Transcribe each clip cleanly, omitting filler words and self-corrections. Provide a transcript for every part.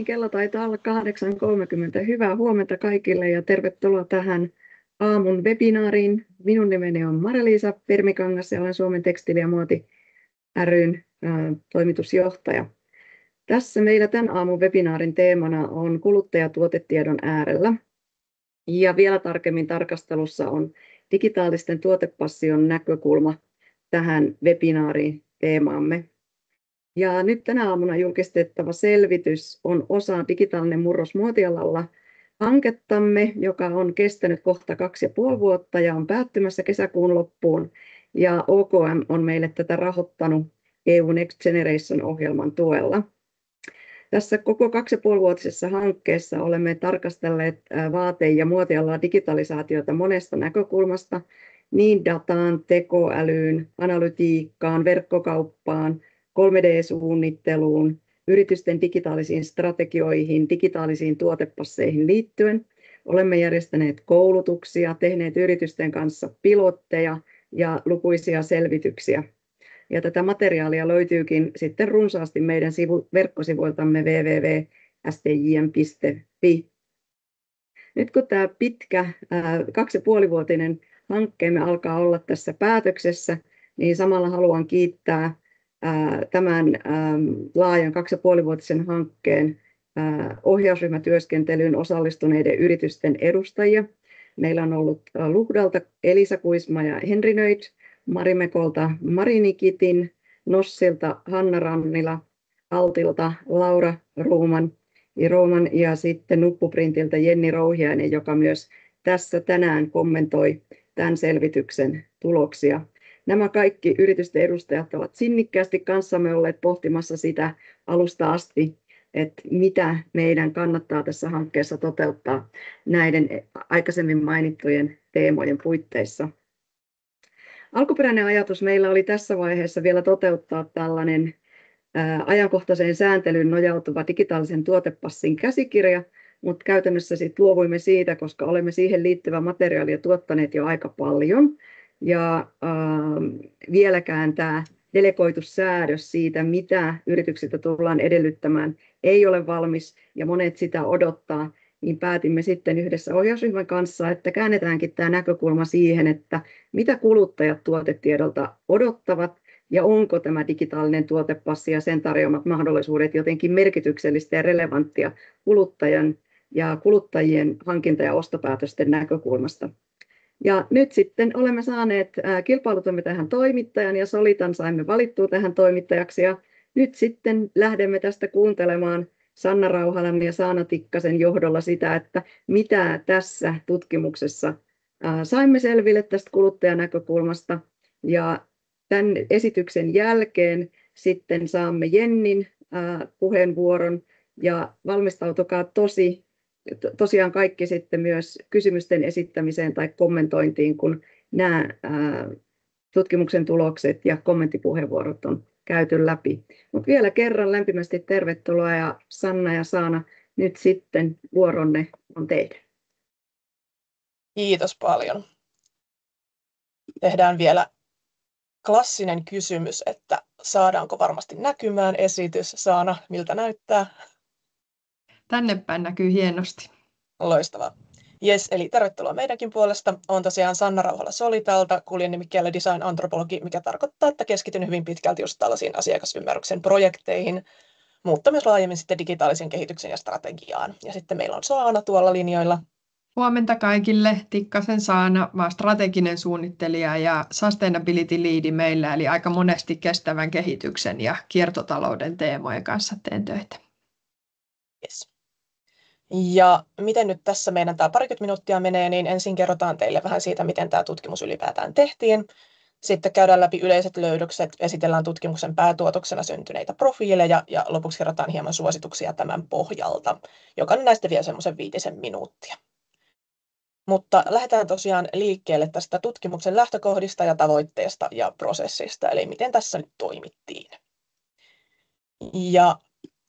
Kello taitaa olla 8.30. Hyvää huomenta kaikille ja tervetuloa tähän aamun webinaariin. Minun nimeni on Mari-Liisa Permikangas ja olen Suomen tekstiili- ja muoti ry:n toimitusjohtaja. Tässä meillä tämän aamun webinaarin teemana on kuluttajatuotetiedon äärellä. Ja vielä tarkemmin tarkastelussa on digitaalisten tuotepassion näkökulma tähän webinaarin teemaamme. Ja nyt tänä aamuna julkistettava selvitys on osa Digitaalinen murros muotialalla -hankettamme, joka on kestänyt kohta 2,5 vuotta ja on päättymässä kesäkuun loppuun. Ja OKM on meille tätä rahoittanut EU Next Generation-ohjelman tuella. Tässä koko 2,5-vuotisessa hankkeessa olemme tarkastelleet vaate- ja muotialaa digitalisaatiota monesta näkökulmasta, niin dataan, tekoälyyn, analytiikkaan, verkkokauppaan, 3D-suunnitteluun, yritysten digitaalisiin strategioihin, digitaalisiin tuotepasseihin liittyen. Olemme järjestäneet koulutuksia, tehneet yritysten kanssa pilotteja ja lukuisia selvityksiä. Ja tätä materiaalia löytyykin sitten runsaasti meidän verkkosivuiltamme www.stjm.fi. Nyt kun tämä pitkä 2,5-vuotinen hankkeemme alkaa olla tässä päätöksessä, niin samalla haluan kiittää tämän laajan 2,5-vuotisen hankkeen ohjausryhmätyöskentelyyn osallistuneiden yritysten edustajia. Meillä on ollut Luhdalta Elisa Kuisma ja Henri Nöjd, Marimekolta Mari Nikitin, Nossilta Hanna Rannila, Altilta Laura Ruuman ja sitten Nuppuprintiltä Jenni Rouhiainen, joka myös tässä tänään kommentoi tämän selvityksen tuloksia. Nämä kaikki yritysten edustajat ovat sinnikkäästi kanssamme olleet pohtimassa sitä alusta asti, että mitä meidän kannattaa tässä hankkeessa toteuttaa näiden aikaisemmin mainittujen teemojen puitteissa. Alkuperäinen ajatus meillä oli tässä vaiheessa vielä toteuttaa tällainen ajankohtaiseen sääntelyyn nojautuva digitaalisen tuotepassin käsikirja, mutta käytännössä luovuimme siitä, koska olemme siihen liittyvää materiaalia tuottaneet jo aika paljon. Ja vieläkään tämä delegoitu säädös siitä, mitä yrityksiltä tullaan edellyttämään, ei ole valmis ja monet sitä odottaa, niin päätimme sitten yhdessä ohjausryhmän kanssa, että käännetäänkin tämä näkökulma siihen, että mitä kuluttajat tuotetiedolta odottavat ja onko tämä digitaalinen tuotepassi ja sen tarjoamat mahdollisuudet jotenkin merkityksellistä ja relevanttia kuluttajien hankinta- ja ostopäätösten näkökulmasta. Ja nyt sitten olemme saaneet kilpailutamme tähän toimittajan ja Solitan saimme valittua tähän toimittajaksi. Ja nyt sitten lähdemme tästä kuuntelemaan Sanna Rauhalan ja Saana Tikkasen johdolla sitä, että mitä tässä tutkimuksessa saimme selville tästä kuluttajanäkökulmasta. Ja tämän esityksen jälkeen sitten saamme Jennin puheenvuoron ja valmistautukaa tosiaan kaikki sitten myös kysymysten esittämiseen tai kommentointiin, kun nämä tutkimuksen tulokset ja kommenttipuheenvuorot on käyty läpi. Mutta vielä kerran lämpimästi tervetuloa ja Sanna ja Saana, nyt sitten vuoronne on teidän. Kiitos paljon. Tehdään vielä klassinen kysymys, että saadaanko varmasti näkymään esitys. Saana, miltä näyttää? Tänne päin näkyy hienosti. Loistavaa. Jes, eli tervetuloa meidänkin puolesta. Olen tosiaan Sanna Rauhala Solitalta, kuljenimikkeellä design-antropologi, mikä tarkoittaa, että keskityn hyvin pitkälti just tällaisiin asiakasymmärryksen projekteihin, mutta myös laajemmin sitten digitaalisen kehityksen ja strategiaan. Ja sitten meillä on Saana tuolla linjoilla. Huomenta kaikille. Tikkasen Saana, mä oon strateginen suunnittelija ja sustainability lead meillä, eli aika monesti kestävän kehityksen ja kiertotalouden teemojen kanssa teen töitä. Yes. Ja miten nyt tässä meidän tämä 20 minuuttia menee, niin ensin kerrotaan teille vähän siitä, miten tämä tutkimus ylipäätään tehtiin. Sitten käydään läpi yleiset löydökset, esitellään tutkimuksen päätuotoksena syntyneitä profiileja ja lopuksi kerrotaan hieman suosituksia tämän pohjalta. Jokainen näistä vie semmoisen 5 minuuttia. Mutta lähdetään tosiaan liikkeelle tästä tutkimuksen lähtökohdista ja tavoitteesta ja prosessista, eli miten tässä nyt toimittiin. Ja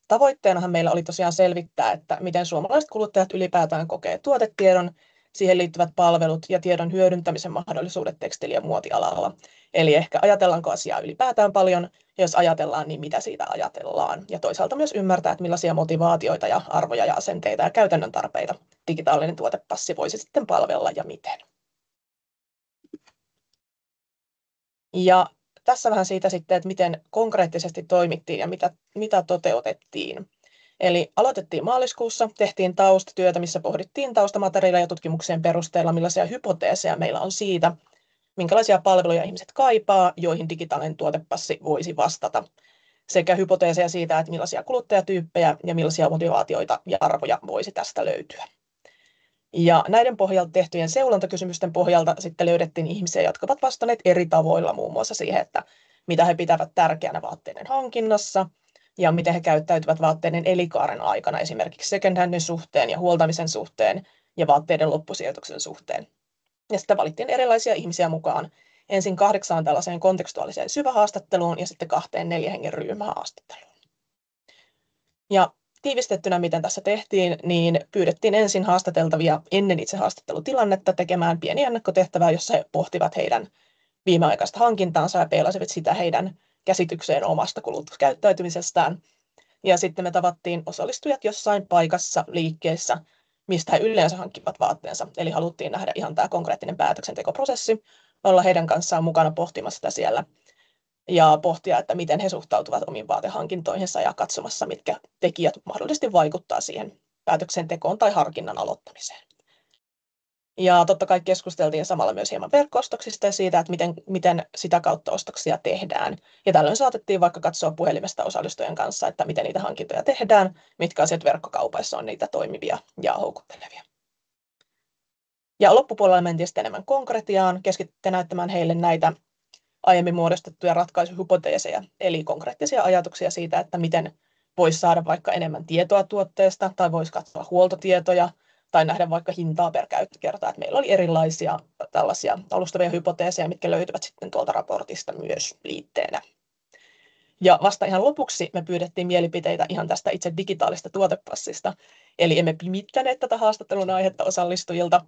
tavoitteenahan meillä oli tosiaan selvittää, että miten suomalaiset kuluttajat ylipäätään kokee tuotetiedon siihen liittyvät palvelut ja tiedon hyödyntämisen mahdollisuudet tekstiili- ja muotialalla. Eli ehkä ajatellaanko asiaa ylipäätään paljon, ja jos ajatellaan, niin mitä siitä ajatellaan. Ja toisaalta myös ymmärtää, että millaisia motivaatioita ja arvoja ja asenteita ja käytännön tarpeita digitaalinen tuotepassi voisi sitten palvella ja miten. Ja tässä vähän siitä sitten, että miten konkreettisesti toimittiin ja mitä toteutettiin. Eli aloitettiin maaliskuussa, tehtiin taustatyötä, missä pohdittiin taustamateriaalia ja tutkimuksien perusteella, millaisia hypoteeseja meillä on siitä, minkälaisia palveluja ihmiset kaipaa, joihin digitaalinen tuotepassi voisi vastata, sekä hypoteeseja siitä, että millaisia kuluttajatyyppejä ja millaisia motivaatioita ja arvoja voisi tästä löytyä. Ja näiden pohjalta tehtyjen seulontakysymysten pohjalta sitten löydettiin ihmisiä, jotka ovat vastanneet eri tavoilla muun muassa siihen, että mitä he pitävät tärkeänä vaatteiden hankinnassa ja miten he käyttäytyvät vaatteiden elinkaaren aikana esimerkiksi second-handin suhteen ja huoltamisen suhteen ja vaatteiden loppusijoituksen suhteen. Ja sitten valittiin erilaisia ihmisiä mukaan ensin 8 tällaiseen kontekstuaaliseen syvähaastatteluun ja sitten 2 4 hengen ryhmähaastatteluun. Ja tiivistettynä, miten tässä tehtiin, niin pyydettiin ensin haastateltavia ennen itse haastattelutilannetta tekemään pieni ennakkotehtävää, jossa he pohtivat heidän viimeaikaista hankintaansa ja peilasivat sitä heidän käsitykseen omasta kulutuskäyttäytymisestään. Ja sitten me tavattiin osallistujat jossain paikassa, liikkeessä, mistä he yleensä hankkivat vaatteensa. Eli haluttiin nähdä ihan tämä konkreettinen päätöksentekoprosessi, olla heidän kanssaan mukana pohtimassa sitä siellä ja pohtia, että miten he suhtautuvat omiin vaatehankintoihinsa ja katsomassa, mitkä tekijät mahdollisesti vaikuttaa siihen päätöksentekoon tai harkinnan aloittamiseen. Ja totta kai keskusteltiin samalla myös hieman verkko-ostoksista ja siitä, että miten sitä kautta ostoksia tehdään. Ja tällöin saatettiin vaikka katsoa puhelimesta osallistujien kanssa, että miten niitä hankintoja tehdään, mitkä asiat verkkokaupaissa on niitä toimivia ja houkuttelevia. Ja loppupuolella mentiin sitten enemmän konkretiaan, keskityttiin näyttämään heille näitä aiemmin muodostettuja ratkaisuhypoteeseja, eli konkreettisia ajatuksia siitä, että miten voisi saada vaikka enemmän tietoa tuotteesta, tai voisi katsoa huoltotietoja, tai nähdä vaikka hintaa per käyttökerta. Että meillä oli erilaisia tällaisia alustavia hypoteeseja, mitkä löytyvät sitten tuolta raportista myös liitteenä. Ja vasta ihan lopuksi me pyydettiin mielipiteitä ihan tästä itse digitaalista tuotepassista, eli emme pimittäneet tätä haastattelun aihetta osallistujilta,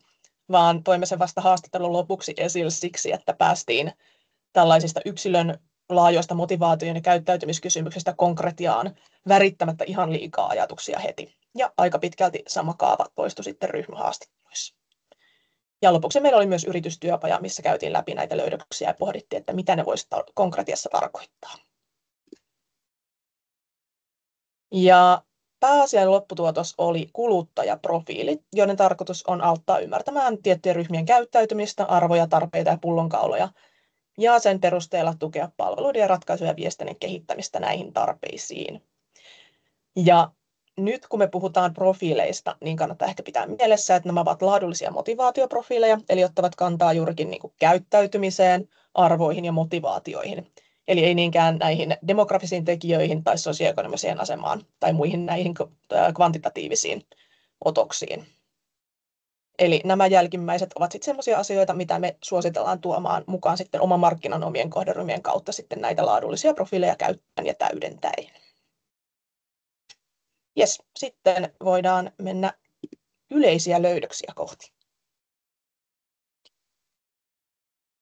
vaan toimme sen vasta haastattelun lopuksi esille siksi, että päästiin tällaisista yksilön laajoista motivaatioon ja käyttäytymiskysymyksistä konkretiaan värittämättä ihan liikaa ajatuksia heti. Ja aika pitkälti sama kaava toistui sitten ryhmähaastatteluissa. Ja lopuksi meillä oli myös yritystyöpaja, missä käytiin läpi näitä löydöksiä ja pohdittiin, että mitä ne voisi konkretiassa tarkoittaa. Ja pääasiallinen lopputuotos oli kuluttajaprofiilit, joiden tarkoitus on auttaa ymmärtämään tiettyjen ryhmien käyttäytymistä, arvoja, tarpeita ja pullonkauloja, ja sen perusteella tukea palveluiden ja ratkaisujen ja viestinnän kehittämistä näihin tarpeisiin. Ja nyt kun me puhutaan profiileista, niin kannattaa ehkä pitää mielessä, että nämä ovat laadullisia motivaatioprofiileja, eli ottavat kantaa juurikin niin kuin käyttäytymiseen, arvoihin ja motivaatioihin. Eli ei niinkään näihin demografisiin tekijöihin tai sosioekonomiseen asemaan tai muihin näihin kvantitatiivisiin otoksiin. Eli nämä jälkimmäiset ovat sitten sellaisia asioita, mitä me suositellaan tuomaan mukaan sitten oman markkinan omien kohderyhmien kautta sitten näitä laadullisia profiileja käyttäen ja täydentäen. Jes, sitten voidaan mennä yleisiä löydöksiä kohti.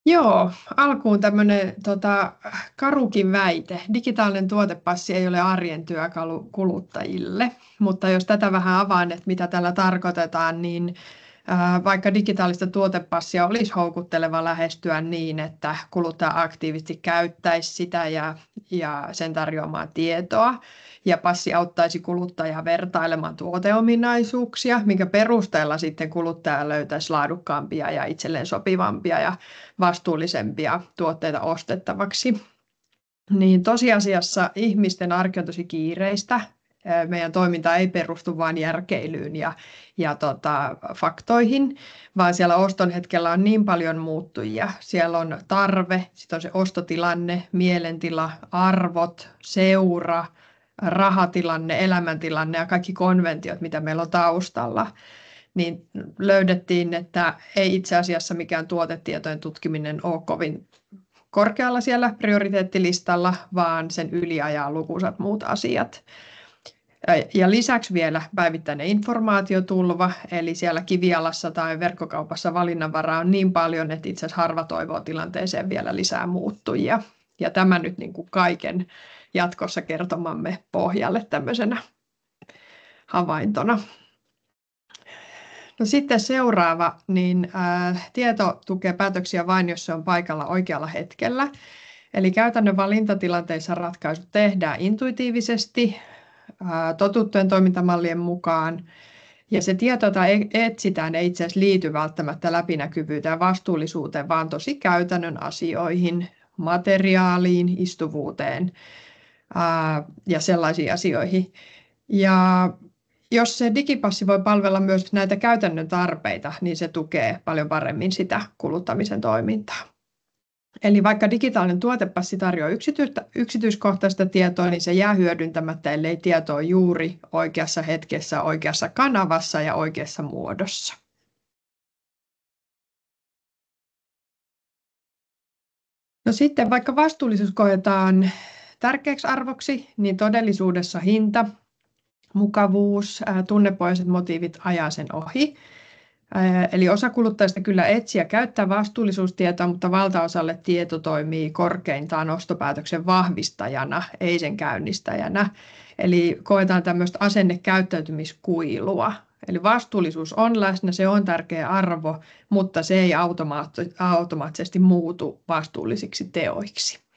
Joo, alkuun tämmöinen karukin väite. Digitaalinen tuotepassi ei ole arjen työkalu kuluttajille, mutta jos tätä vähän avaan, että mitä tällä tarkoitetaan, niin vaikka digitaalista tuotepassia olisi houkutteleva lähestyä niin, että kuluttaja aktiivisesti käyttäisi sitä ja sen tarjoamaa tietoa, ja passi auttaisi kuluttajaa vertailemaan tuoteominaisuuksia, minkä perusteella sitten kuluttaja löytäisi laadukkaampia ja itselleen sopivampia ja vastuullisempia tuotteita ostettavaksi. Niin tosiasiassa ihmisten arki on tosi kiireistä. Meidän toiminta ei perustu vain järkeilyyn ja faktoihin, vaan siellä oston hetkellä on niin paljon muuttujia. Siellä on tarve, sitten on se ostotilanne, mielentila, arvot, seura, rahatilanne, elämäntilanne ja kaikki konventiot, mitä meillä on taustalla. Niin löydettiin, että ei itse asiassa mikään tuotetietojen tutkiminen ole kovin korkealla siellä prioriteettilistalla, vaan sen yli ajaa lukuisat muut asiat. Ja lisäksi vielä päivittäinen informaatiotulva, eli siellä kivialassa tai verkkokaupassa valinnanvaraa on niin paljon, että itse asiassa harva toivoo tilanteeseen vielä lisää muuttujia. Ja tämä nyt niin kuin kaiken jatkossa kertomamme pohjalle tämmöisenä havaintona. No sitten seuraava, niin tieto tukee päätöksiä vain, jos se on paikalla oikealla hetkellä. Eli käytännön valintatilanteissa ratkaisut tehdään intuitiivisesti, totuttujen toimintamallien mukaan. Ja se tieto, jota etsitään, ei itse asiassa liity välttämättä läpinäkyvyyteen ja vastuullisuuteen, vaan tosi käytännön asioihin, materiaaliin, istuvuuteen ja sellaisiin asioihin. Ja jos se digipassi voi palvella myös näitä käytännön tarpeita, niin se tukee paljon paremmin sitä kuluttamisen toimintaa. Eli vaikka digitaalinen tuotepassi tarjoaa yksityiskohtaista tietoa, niin se jää hyödyntämättä, ellei tieto ole juuri oikeassa hetkessä, oikeassa kanavassa ja oikeassa muodossa. No sitten vaikka vastuullisuus koetaan tärkeäksi arvoksi, niin todellisuudessa hinta, mukavuus, tunnepohjaiset motiivit ajaa sen ohi. Eli osa kuluttajista kyllä etsii ja käyttää vastuullisuustietoa, mutta valtaosalle tieto toimii korkeintaan ostopäätöksen vahvistajana, ei sen käynnistäjänä. Eli koetaan tämmöistä asennekäyttäytymiskuilua. Eli vastuullisuus on läsnä, se on tärkeä arvo, mutta se ei automaattisesti muutu vastuullisiksi teoiksi.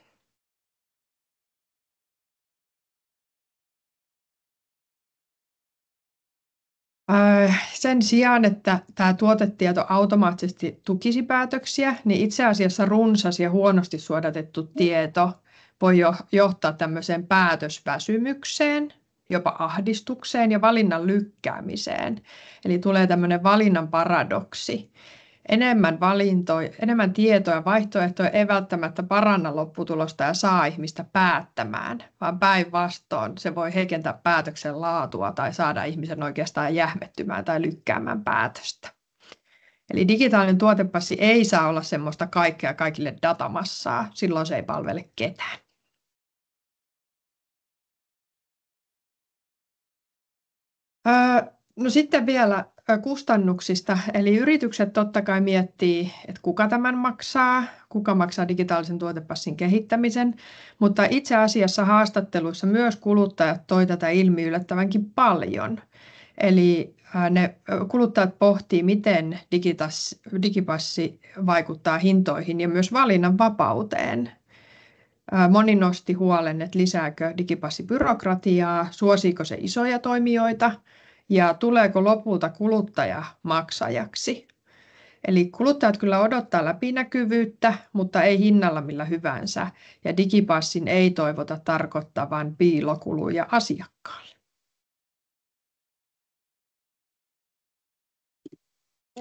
Sen sijaan, että tämä tuotetieto automaattisesti tukisi päätöksiä, niin itse asiassa runsas ja huonosti suodatettu tieto voi johtaa tämmöiseen päätösväsymykseen, jopa ahdistukseen ja valinnan lykkäämiseen. Eli tulee tämmöinen valinnan paradoksi. Enemmän tietoa ja vaihtoehtoja ei välttämättä paranna lopputulosta ja saa ihmistä päättämään, vaan päinvastoin se voi heikentää päätöksen laatua tai saada ihmisen oikeastaan jähmettymään tai lykkäämään päätöstä. Eli digitaalinen tuotepassi ei saa olla semmoista kaikkea kaikille datamassaa, silloin se ei palvele ketään. No sitten vielä kustannuksista. Eli yritykset totta kai miettii, että kuka tämän maksaa, kuka maksaa digitaalisen tuotepassin kehittämisen, mutta itse asiassa haastatteluissa myös kuluttajat toi tätä ilmi yllättävänkin paljon. Eli ne kuluttajat pohtii, miten digipassi vaikuttaa hintoihin ja myös valinnan vapauteen. Moni nosti huolen, että lisääkö digipassi byrokratiaa, suosiiko se isoja toimijoita ja tuleeko lopulta kuluttaja maksajaksi. Eli kuluttajat kyllä odottaa läpinäkyvyyttä, mutta ei hinnalla millä hyvänsä, ja digipassin ei toivota tarkoittavan piilokuluja asiakkaalle.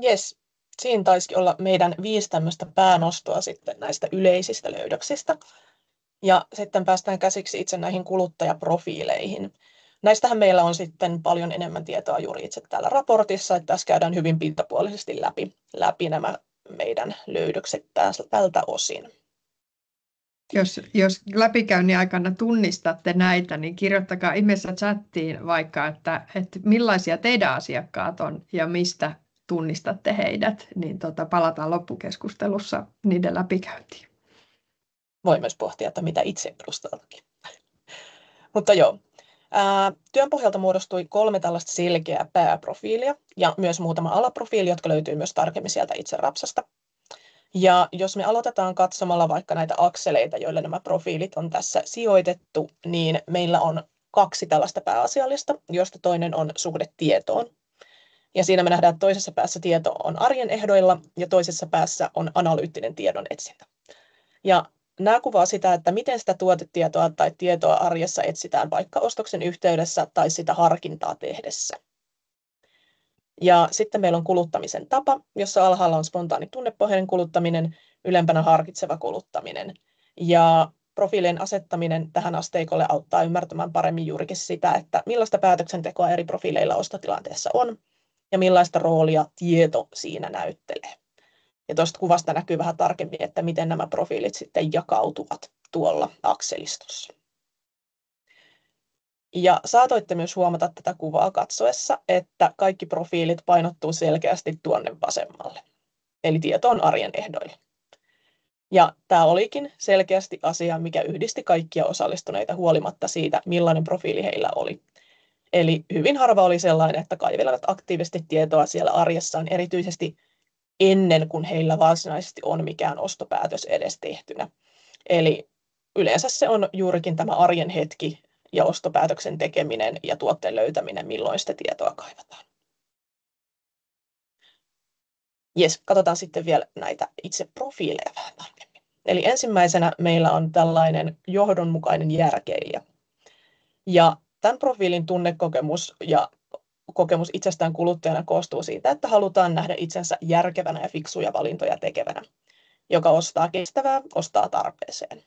Jes, siinä taisikin olla meidän 5 tämmöistä päänostoa sitten näistä yleisistä löydöksistä. Ja sitten päästään käsiksi itse näihin kuluttajaprofiileihin. Näistähän meillä on sitten paljon enemmän tietoa juuri itse täällä raportissa, että tässä käydään hyvin pintapuolisesti läpi nämä meidän löydökset tältä osin. Jos läpikäynnin aikana tunnistatte näitä, niin kirjoittakaa ihmeessä chattiin vaikka, että millaisia teidän asiakkaat on ja mistä tunnistatte heidät, niin palataan loppukeskustelussa niiden läpikäyntiin. Voi myös pohtia, että mitä itse edustaltakin. Mutta joo. Työn pohjalta muodostui 3 tällaista selkeää pääprofiilia ja myös muutama alaprofiili, jotka löytyy myös tarkemmin sieltä itse Rapsasta. Ja jos me aloitetaan katsomalla vaikka näitä akseleita, joille nämä profiilit on tässä sijoitettu, niin meillä on 2 tällaista pääasiallista, josta toinen on suhde tietoon. Ja siinä me nähdään, että toisessa päässä tieto on arjen ehdoilla ja toisessa päässä on analyyttinen tiedon etsintä. Ja nämä kuvaa sitä, että miten sitä tuotetietoa tai tietoa arjessa etsitään vaikka ostoksen yhteydessä tai sitä harkintaa tehdessä. Ja sitten meillä on kuluttamisen tapa, jossa alhaalla on spontaani tunnepohjainen kuluttaminen, ylempänä harkitseva kuluttaminen. Ja profiilien asettaminen tähän asteikolle auttaa ymmärtämään paremmin juurikin sitä, että millaista päätöksentekoa eri profiileilla ostotilanteessa on ja millaista roolia tieto siinä näyttelee. Ja tuosta kuvasta näkyy vähän tarkemmin, että miten nämä profiilit sitten jakautuvat tuolla akselistossa. Ja saatoitte myös huomata tätä kuvaa katsoessa, että kaikki profiilit painottuu selkeästi tuonne vasemmalle. Eli tieto on arjen ehdoilla. Ja tämä olikin selkeästi asia, mikä yhdisti kaikkia osallistuneita huolimatta siitä, millainen profiili heillä oli. Eli hyvin harva oli sellainen, että kaivelevat aktiivisesti tietoa siellä arjessaan, erityisesti ennen kuin heillä varsinaisesti on mikään ostopäätös edes tehtynä. Eli yleensä se on juurikin tämä arjen hetki ja ostopäätöksen tekeminen ja tuotteen löytäminen, milloin sitä tietoa kaivataan. Jes, katsotaan sitten vielä näitä itse profiileja vähän tarkemmin. Eli ensimmäisenä meillä on tällainen johdonmukainen järkeilijä. Ja tämän profiilin tunnekokemus ja kokemus itsestään kuluttajana koostuu siitä, että halutaan nähdä itsensä järkevänä ja fiksuja valintoja tekevänä, joka ostaa kestävää, ostaa tarpeeseen.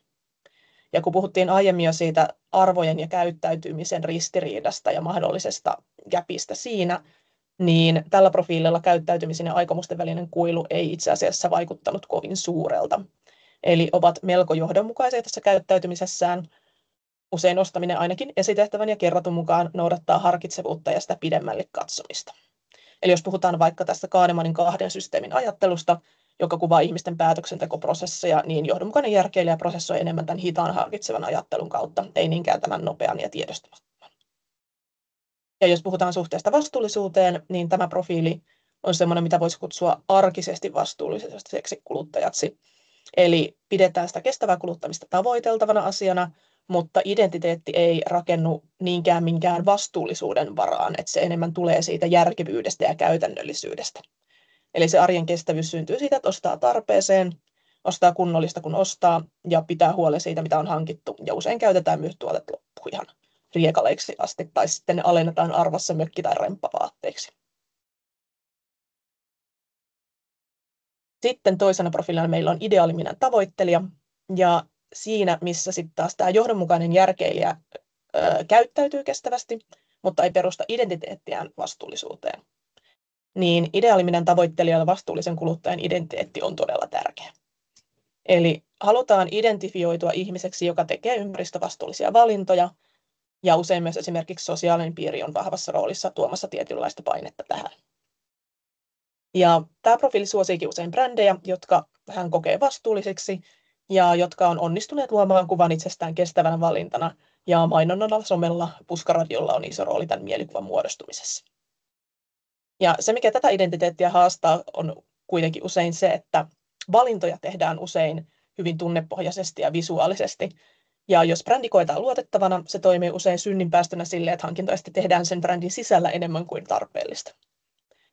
Ja kun puhuttiin aiemmin jo siitä arvojen ja käyttäytymisen ristiriidasta ja mahdollisesta gapista siinä, niin tällä profiililla käyttäytymisen ja aikomusten välinen kuilu ei itse asiassa vaikuttanut kovin suurelta. Eli ovat melko johdonmukaisia tässä käyttäytymisessään. Usein ostaminen ainakin esitehtävän ja kerrotun mukaan noudattaa harkitsevuutta ja sitä pidemmälle katsomista. Eli jos puhutaan vaikka tästä Kahnemanin 2 systeemin ajattelusta, joka kuvaa ihmisten päätöksentekoprosesseja, niin johdonmukainen järkeilijä prosessoi enemmän tämän hitaan harkitsevan ajattelun kautta, ei niinkään tämän nopean ja tiedostamattoman. Ja jos puhutaan suhteesta vastuullisuuteen, niin tämä profiili on sellainen, mitä voisi kutsua arkisesti vastuulliseksi kuluttajaksi. Eli pidetään sitä kestävää kuluttamista tavoiteltavana asiana, mutta identiteetti ei rakennu niinkään minkään vastuullisuuden varaan, että se enemmän tulee siitä järkevyydestä ja käytännöllisyydestä. Eli se arjen kestävyys syntyy siitä, että ostaa tarpeeseen, ostaa kunnollista kun ostaa ja pitää huolen siitä, mitä on hankittu. Ja usein käytetään myös tuotet loppuun ihan riekaleiksi asti tai sitten ne alennetaan arvassa mökki- tai remppavaatteiksi. Sitten toisena profiilina meillä on ideaaliminen tavoittelija. Ja siinä, missä sitten taas tämä johdonmukainen järkeilijä käyttäytyy kestävästi, mutta ei perusta identiteettiään vastuullisuuteen, niin ideaaliminen tavoittelijalle vastuullisen kuluttajan identiteetti on todella tärkeä. Eli halutaan identifioitua ihmiseksi, joka tekee ympäristövastuullisia valintoja, ja usein myös esimerkiksi sosiaalinen piiri on vahvassa roolissa tuomassa tietynlaista painetta tähän. Ja tämä profiili suosiikin usein brändejä, jotka hän kokee vastuullisiksi ja jotka on onnistuneet luomaan kuvan itsestään kestävänä valintana, ja mainonnalla, somella, puskaradiolla on iso rooli tämän mielikuvan muodostumisessa. Ja se, mikä tätä identiteettiä haastaa, on kuitenkin usein se, että valintoja tehdään usein hyvin tunnepohjaisesti ja visuaalisesti. Ja jos brändi koetaan luotettavana, se toimii usein synninpäästönä sille, että hankintoista tehdään sen brändin sisällä enemmän kuin tarpeellista.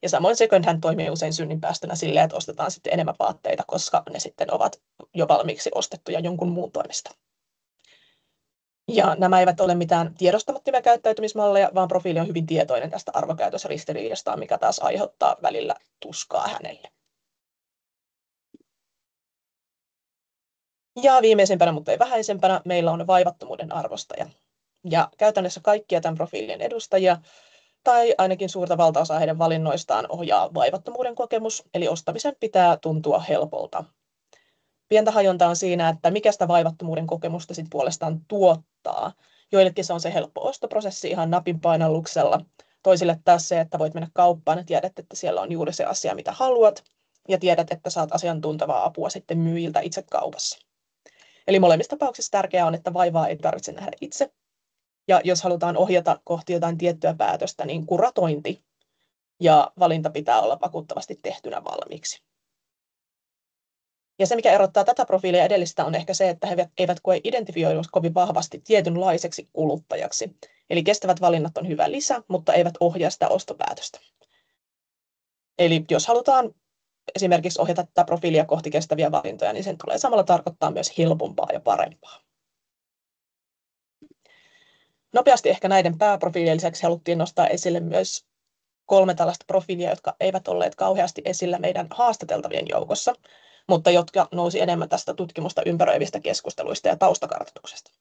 Ja samoin second hand toimii usein synninpäästönä silleen, että ostetaan sitten enemmän vaatteita, koska ne sitten ovat jo valmiiksi ostettuja jonkun muun toimesta. Ja nämä eivät ole mitään tiedostamattomia käyttäytymismalleja, vaan profiili on hyvin tietoinen tästä arvokäytösristiriidastaan, mikä taas aiheuttaa välillä tuskaa hänelle. Ja viimeisimpänä, mutta ei vähäisempänä, meillä on vaivattomuuden arvostaja. Ja käytännössä kaikkia tämän profiilien edustajia, tai ainakin suurta valtaosaa heidän valinnoistaan ohjaa vaivattomuuden kokemus, eli ostamisen pitää tuntua helpolta. Pientä hajontaa on siinä, että mikä sitä vaivattomuuden kokemusta sitten puolestaan tuottaa. Joillekin se on se helppo ostoprosessi ihan napin painalluksella. Toisille taas se, että voit mennä kauppaan ja tiedät, että siellä on juuri se asia, mitä haluat, ja tiedät, että saat asiantuntevaa apua sitten myyjiltä itse kaupassa. Eli molemmissa tapauksissa tärkeää on, että vaivaa ei tarvitse nähdä itse. Ja jos halutaan ohjata kohti jotain tiettyä päätöstä, niin kuratointi ja valinta pitää olla vakuuttavasti tehtynä valmiiksi. Ja se, mikä erottaa tätä profiilia edellistä, on ehkä se, että he eivät koe identifioidua kovin vahvasti tietynlaiseksi kuluttajaksi. Eli kestävät valinnat on hyvä lisä, mutta eivät ohjaa sitä ostopäätöstä. Eli jos halutaan esimerkiksi ohjata tätä profiilia kohti kestäviä valintoja, niin sen tulee samalla tarkoittaa myös helpompaa ja parempaa. Nopeasti ehkä näiden pääprofiilien lisäksi haluttiin nostaa esille myös 3 tällaista profiilia, jotka eivät olleet kauheasti esillä meidän haastateltavien joukossa, mutta jotka nousi enemmän tästä tutkimusta ympäröivistä keskusteluista ja taustakartoituksesta.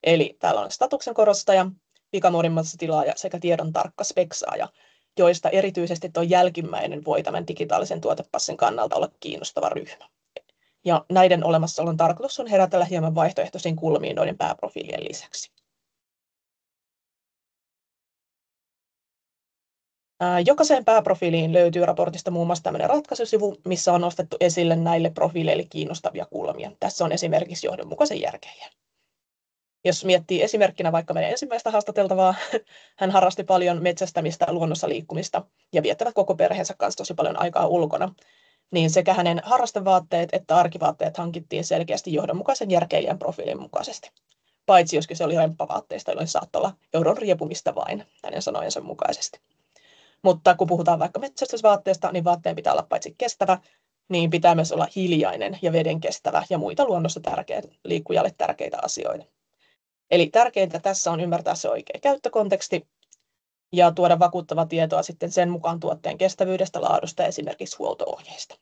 Eli täällä on statuksen korostaja, pikamuodin tilaaja sekä tiedon tarkka speksaaja, joista erityisesti tuo jälkimmäinen voi tämän digitaalisen tuotepassin kannalta olla kiinnostava ryhmä. Ja näiden olemassaolon tarkoitus on herätellä hieman vaihtoehtoisiin kulmiin noiden pääprofiilien lisäksi. Jokaiseen pääprofiiliin löytyy raportista muun muassa tämmöinen ratkaisusivu, missä on nostettu esille näille profiileille kiinnostavia kulmia. Tässä on esimerkiksi johdonmukaisen järkeilijä. Jos miettii esimerkkinä vaikka meidän ensimmäistä haastateltavaa, hän harrasti paljon metsästämistä, luonnossa liikkumista ja viettävät koko perheensä kanssa tosi paljon aikaa ulkona, niin sekä hänen harrastevaatteet että arkivaatteet hankittiin selkeästi johdonmukaisen järkeilijän profiilin mukaisesti. Paitsi jos kyse oli remppavaatteista, jolloin saattoi olla euron riepumista vain hänen sanojensa mukaisesti. Mutta kun puhutaan vaikka metsästysvaatteesta, niin vaatteen pitää olla paitsi kestävä, niin pitää myös olla hiljainen ja veden kestävä ja muita luonnossa liikkujalle tärkeitä asioita. Eli tärkeintä tässä on ymmärtää se oikea käyttökonteksti ja tuoda vakuuttavaa tietoa sitten sen mukaan tuotteen kestävyydestä, laadusta ja esimerkiksi huolto-ohjeista.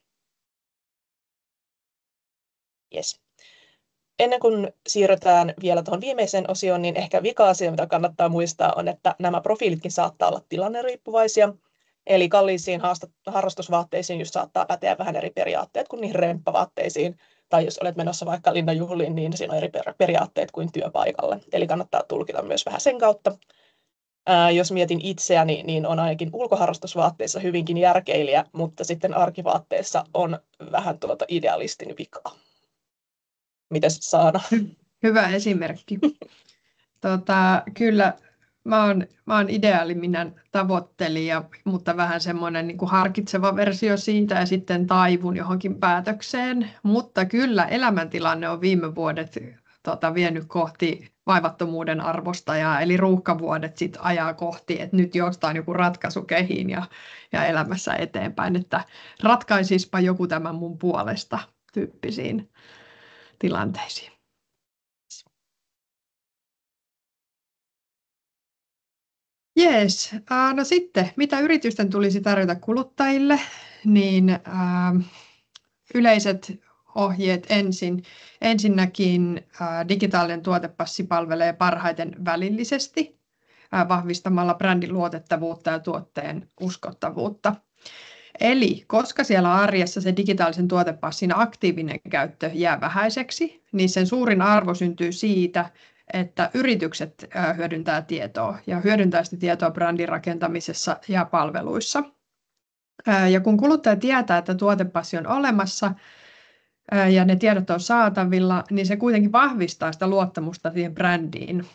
Yes. Ennen kuin siirrytään vielä tuohon viimeiseen osioon, niin ehkä vika-asia, mitä kannattaa muistaa, on, että nämä profiilitkin saattaa olla tilanneriippuvaisia. Eli kalliisiin harrastusvaatteisiin just saattaa päteä vähän eri periaatteet kuin niihin remppavaatteisiin. Tai jos olet menossa vaikka linnanjuhliin, niin siinä on eri periaatteet kuin työpaikalle. Eli kannattaa tulkita myös vähän sen kautta. Jos mietin itseäni, niin on ainakin ulkoharrastusvaatteissa hyvinkin järkeilijä, mutta sitten arkivaatteissa on vähän idealistin vikaa. Mites Saana? Hyvä esimerkki. Kyllä mä oon ideaaliminen tavoittelija, mutta vähän semmoinen niin kuin harkitseva versio siitä ja sitten taivun johonkin päätökseen. Mutta kyllä elämäntilanne on viime vuodet vienyt kohti vaivattomuuden arvostajaa, eli ruuhkavuodet sit ajaa kohti, että nyt jostain joku ratkaisu kehiin ja elämässä eteenpäin, että ratkaisispa joku tämän mun puolesta tyyppisiin tilanteisiin. Jees, no sitten, mitä yritysten tulisi tarjota kuluttajille, niin yleiset ohjeet ensin. Ensinnäkin digitaalinen tuotepassi palvelee parhaiten välillisesti vahvistamalla brändin luotettavuutta ja tuotteen uskottavuutta. Eli koska siellä arjessa se digitaalisen tuotepassin aktiivinen käyttö jää vähäiseksi, niin sen suurin arvo syntyy siitä, että yritykset hyödyntää tietoa ja hyödyntää sitä tietoa brändin rakentamisessa ja palveluissa. Ja kun kuluttaja tietää, että tuotepassi on olemassa ja ne tiedot on saatavilla, niin se kuitenkin vahvistaa sitä luottamusta siihen brändiin.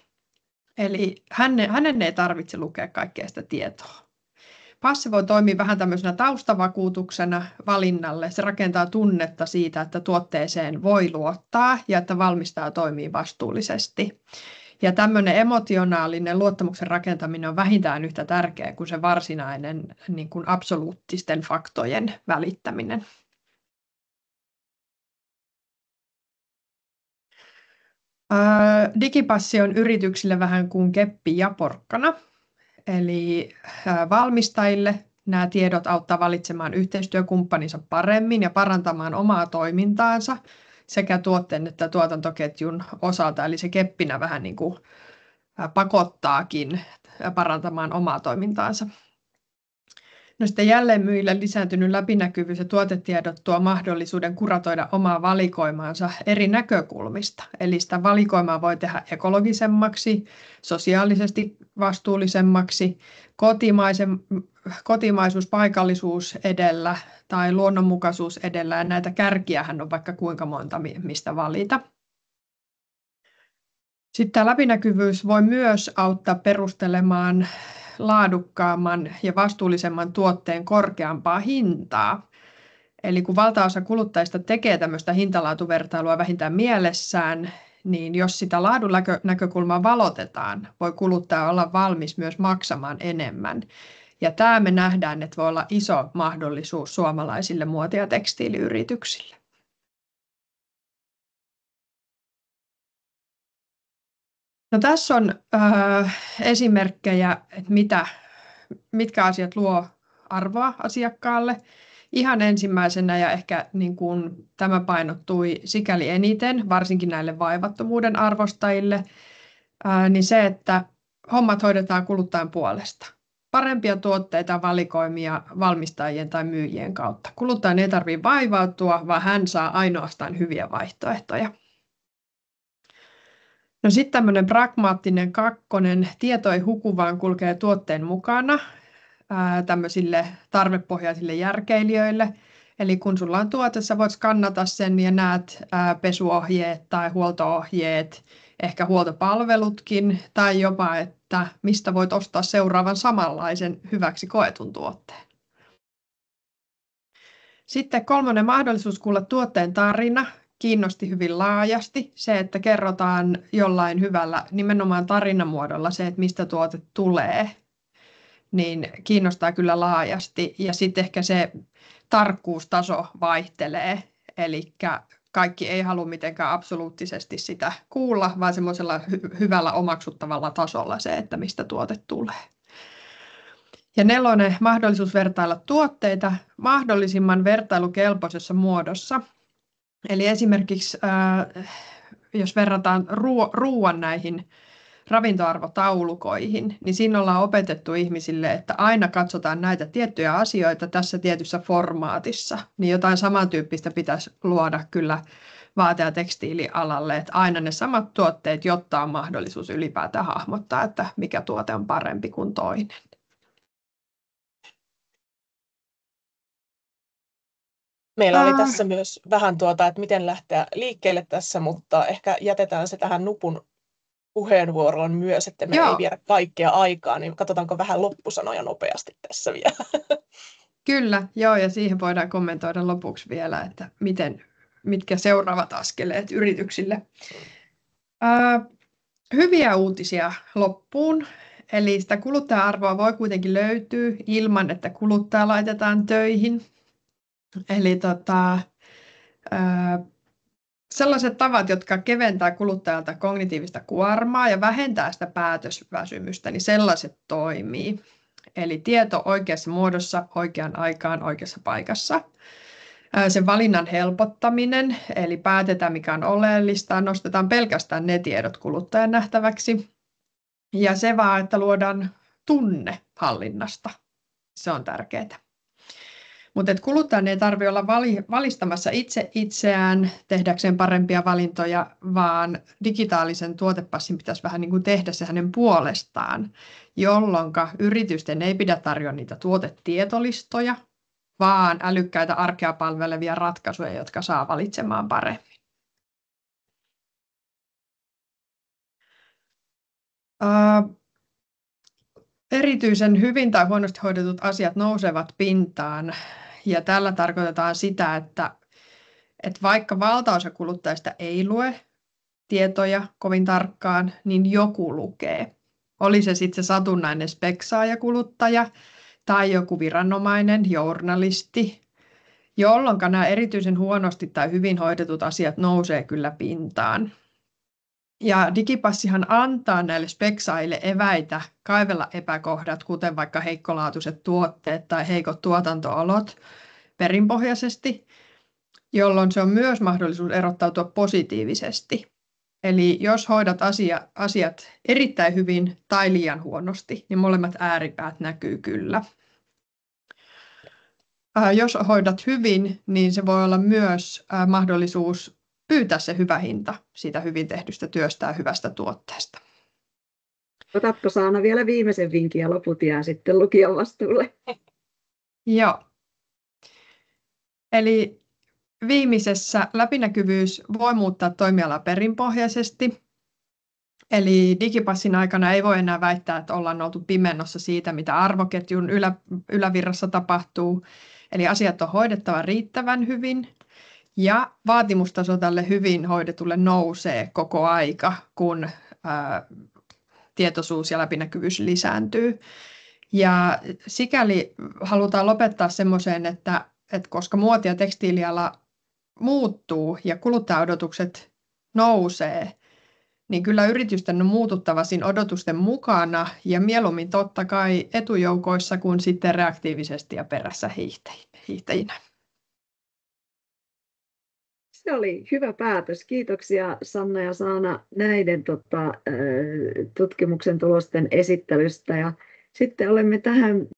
Eli hänen ei tarvitse lukea kaikkea sitä tietoa. Passi voi toimia vähän tämmöisenä taustavakuutuksena valinnalle. Se rakentaa tunnetta siitä, että tuotteeseen voi luottaa ja että valmistaja toimii vastuullisesti. Ja tämmöinen emotionaalinen luottamuksen rakentaminen on vähintään yhtä tärkeä kuin se varsinainen niin kuin absoluuttisten faktojen välittäminen. Digipassi on yrityksille vähän kuin keppi ja porkkana. Eli valmistajille nämä tiedot auttaa valitsemaan yhteistyökumppaninsa paremmin ja parantamaan omaa toimintaansa sekä tuotteen että tuotantoketjun osalta. Eli se keppinä vähän niin kuin pakottaakin parantamaan omaa toimintaansa. No sitten jälleenmyyjille lisääntynyt läpinäkyvyys ja tuotetiedot tuo mahdollisuuden kuratoida omaa valikoimaansa eri näkökulmista. Eli sitä valikoimaa voi tehdä ekologisemmaksi, sosiaalisesti vastuullisemmaksi, kotimaisuus, paikallisuus edellä tai luonnonmukaisuus edellä. Ja näitä kärkiähän on vaikka kuinka monta, mistä valita. Sitten tämä läpinäkyvyys voi myös auttaa perustelemaan laadukkaamman ja vastuullisemman tuotteen korkeampaa hintaa. Eli kun valtaosa kuluttajista tekee tämmöistä hintalaatuvertailua vähintään mielessään, niin jos sitä laadun näkökulmaa valotetaan, voi kuluttaja olla valmis myös maksamaan enemmän. Ja tämä me nähdään, että voi olla iso mahdollisuus suomalaisille muoti- ja tekstiiliyrityksille. No tässä on esimerkkejä, että mitkä asiat luo arvoa asiakkaalle. Ihan ensimmäisenä ja ehkä niin kuin tämä painottui sikäli eniten, varsinkin näille vaivattomuuden arvostajille, niin se, että hommat hoidetaan kuluttajan puolesta. Parempia tuotteita valikoimia valmistajien tai myyjien kautta. Kuluttajan ei tarvitse vaivautua, vaan hän saa ainoastaan hyviä vaihtoehtoja. No sitten tämmöinen pragmaattinen kakkonen, tieto ei huku, vaan kulkee tuotteen mukana. tämmöisille tarvepohjaisille järkeilijöille. Eli kun sulla on tuote, sä voit skannata sen ja näet pesuohjeet tai huolto-ohjeet, ehkä huoltopalvelutkin, tai jopa, että mistä voit ostaa seuraavan samanlaisen hyväksi koetun tuotteen. Sitten 3. mahdollisuus kuulla tuotteen tarina kiinnosti hyvin laajasti. Se, että kerrotaan jollain hyvällä nimenomaan tarinamuodolla se, että mistä tuote tulee, niin kiinnostaa kyllä laajasti. Ja sitten ehkä se tarkkuustaso vaihtelee, eli kaikki ei halua mitenkään absoluuttisesti sitä kuulla, vaan semmoisella hyvällä omaksuttavalla tasolla se, että mistä tuote tulee. Ja 4. mahdollisuus vertailla tuotteita mahdollisimman vertailukelpoisessa muodossa. Eli esimerkiksi jos verrataan ruoan näihin ravintoarvotaulukoihin, niin siinä ollaan opetettu ihmisille, että aina katsotaan näitä tiettyjä asioita tässä tietyssä formaatissa. Niin jotain samantyyppistä pitäisi luoda kyllä vaate- ja tekstiilialalle, että aina ne samat tuotteet, jotta on mahdollisuus ylipäätään hahmottaa, että mikä tuote on parempi kuin toinen. Meillä oli tässä myös vähän että miten lähteä liikkeelle tässä, mutta ehkä jätetään se tähän Nupun puheenvuoroon myös, että me ei viedä kaikkea aikaa, niin katsotaanko vähän loppusanoja nopeasti tässä vielä. Kyllä, joo, ja siihen voidaan kommentoida lopuksi vielä, että mitkä seuraavat askeleet yrityksille. Hyviä uutisia loppuun. Eli sitä kuluttaja-arvoa voi kuitenkin löytyä ilman, että kuluttaja laitetaan töihin. Eli sellaiset tavat, jotka keventää kuluttajalta kognitiivista kuormaa ja vähentää sitä päätösväsymystä, niin sellaiset toimii. Eli tieto oikeassa muodossa, oikeaan aikaan, oikeassa paikassa. Sen valinnan helpottaminen, eli päätetään mikä on oleellista, nostetaan pelkästään ne tiedot kuluttajan nähtäväksi. Ja se vaan, että luodaan tunne hallinnasta. Se on tärkeää. Mutta kuluttajan ei tarvitse olla valistamassa itseään tehdäkseen parempia valintoja, vaan digitaalisen tuotepassin pitäisi vähän niin kuin tehdä se hänen puolestaan, jolloin yritysten ei pidä tarjota niitä tuotetietolistoja, vaan älykkäitä arkea palvelevia ratkaisuja, jotka saa valitsemaan paremmin. Erityisen hyvin tai huonosti hoidetut asiat nousevat pintaan, ja tällä tarkoitetaan sitä, että vaikka valtaosa kuluttajista ei lue tietoja kovin tarkkaan, niin joku lukee. Oli se sitten se satunnainen speksaajakuluttaja tai joku viranomainen, journalisti, jolloin nämä erityisen huonosti tai hyvin hoidetut asiat nousee kyllä pintaan. Ja digipassihan antaa näille speksaille eväitä kaivella epäkohdat, kuten vaikka heikkolaatuiset tuotteet tai heikot tuotantoolot perinpohjaisesti, jolloin se on myös mahdollisuus erottautua positiivisesti. Eli jos hoidat asiat erittäin hyvin tai liian huonosti, niin molemmat ääripäät näkyy kyllä. Jos hoidat hyvin, niin se voi olla myös mahdollisuus pyytää se hyvä hinta siitä hyvin tehdystä työstä ja hyvästä tuotteesta. Otatko Saana vielä viimeisen vinkin ja loput jää sitten lukijan vastuulle? Joo. Eli viimeisessä läpinäkyvyys voi muuttaa toimialaa perinpohjaisesti. Eli digipassin aikana ei voi enää väittää, että ollaan oltu pimennossa siitä, mitä arvoketjun ylävirrassa tapahtuu. Eli asiat on hoidettava riittävän hyvin. Ja vaatimustaso tälle hyvin hoidetulle nousee koko aika, kun tietoisuus ja läpinäkyvyys lisääntyy. Ja sikäli halutaan lopettaa semmoiseen, että koska muoti- ja tekstiiliala muuttuu ja kuluttajaodotukset nousee, niin kyllä yritysten on muututtava siinä odotusten mukana ja mieluummin totta kai etujoukoissa kuin sitten reaktiivisesti ja perässä hiihtäjinä. Se oli hyvä päätös. Kiitoksia Sanna ja Saana näiden tutkimuksen tulosten esittelystä. Ja sitten olemme tähän